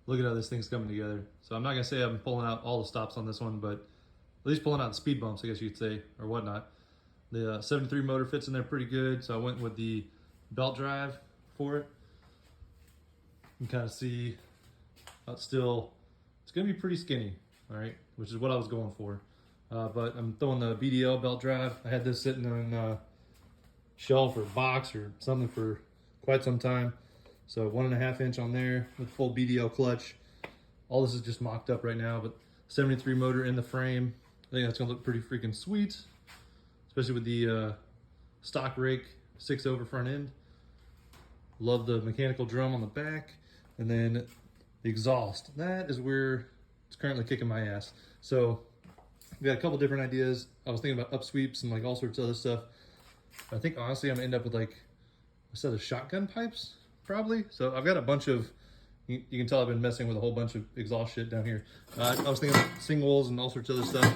look at how this thing's coming together. So I'm not gonna say I'm pulling out all the stops on this one, but at least pulling out the speed bumps, I guess you could say, or whatnot. The 73 motor fits in there pretty good, so I went with the belt drive for it. You can kind of see how it's gonna be pretty skinny, all right, which is what I was going for. But I'm throwing the BDL belt drive. I had this sitting on a shelf or box or something for quite some time. So 1.5 inch on there with full BDL clutch. All this is just mocked up right now, but 73 motor in the frame. I think that's gonna look pretty freaking sweet, especially with the stock rake 6-over front end. Love the mechanical drum on the back, and then the exhaust. That is where it's currently kicking my ass. So we got a couple different ideas. I was thinking about upsweeps and like all sorts of other stuff. I think honestly I'm gonna end up with like a set of shotgun pipes, probably. So I've got a bunch of, you can tell I've been messing with a whole bunch of exhaust shit down here. I was thinking about singles and all sorts of other stuff.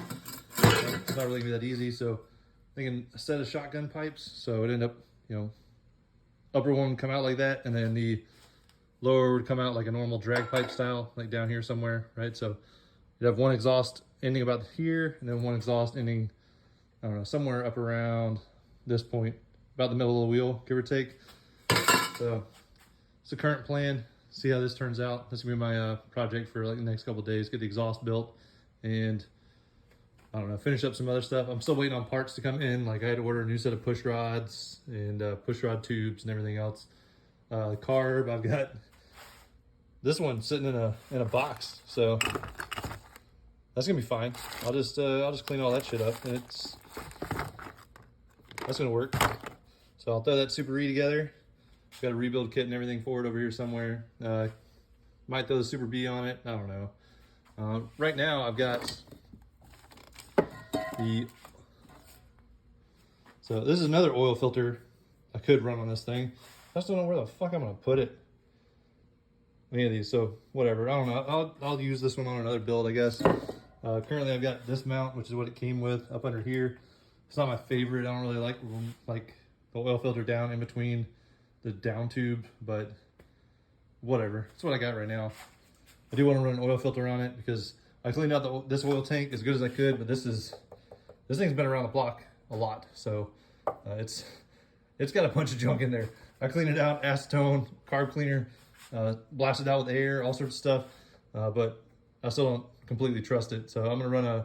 It's not really gonna be that easy. So thinking a set of shotgun pipes. So it end up, you know, upper one would come out like that, and then the lower would come out like a normal drag pipe style, like down here somewhere, right? So you'd have one exhaust ending about here, and then one exhaust ending, I don't know, somewhere up around this point, about the middle of the wheel, give or take. So it's the current plan. See how this turns out. This is gonna be my project for like the next couple of days. Get the exhaust built, and I don't know, finish up some other stuff. I'm still waiting on parts to come in. Like I had to order a new set of push rods and push rod tubes and everything else. Carb, I've got this one sitting in a box, so that's gonna be fine. I'll just clean all that shit up, and that's gonna work. So I'll throw that Super E together. Got a rebuild kit and everything for it over here somewhere. Might throw the Super B on it. I don't know. Right now I've got so this is another oil filter I could run on this thing. I just don't know where the fuck I'm gonna put it. Any of these, so whatever. I don't know. I'll use this one on another build, I guess. Currently I've got this mount, which is what it came with, up under here. It's not my favorite. I don't really like the oil filter down in between the down tube, but whatever. That's what I got right now. I do want to run an oil filter on it because I cleaned out this oil tank as good as I could, but this thing's been around the block a lot, so it's got a bunch of junk in there. I cleaned it out, acetone, carb cleaner, blasted out with air, all sorts of stuff, but I still don't completely trust it. So I'm gonna run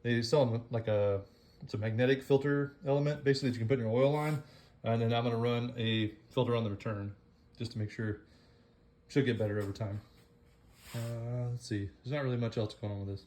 they sell them like it's a magnetic filter element, basically that you can put in your oil line, and then I'm gonna run a filter on the return just to make sure. Should get better over time. Let's see, there's not really much else going on with this.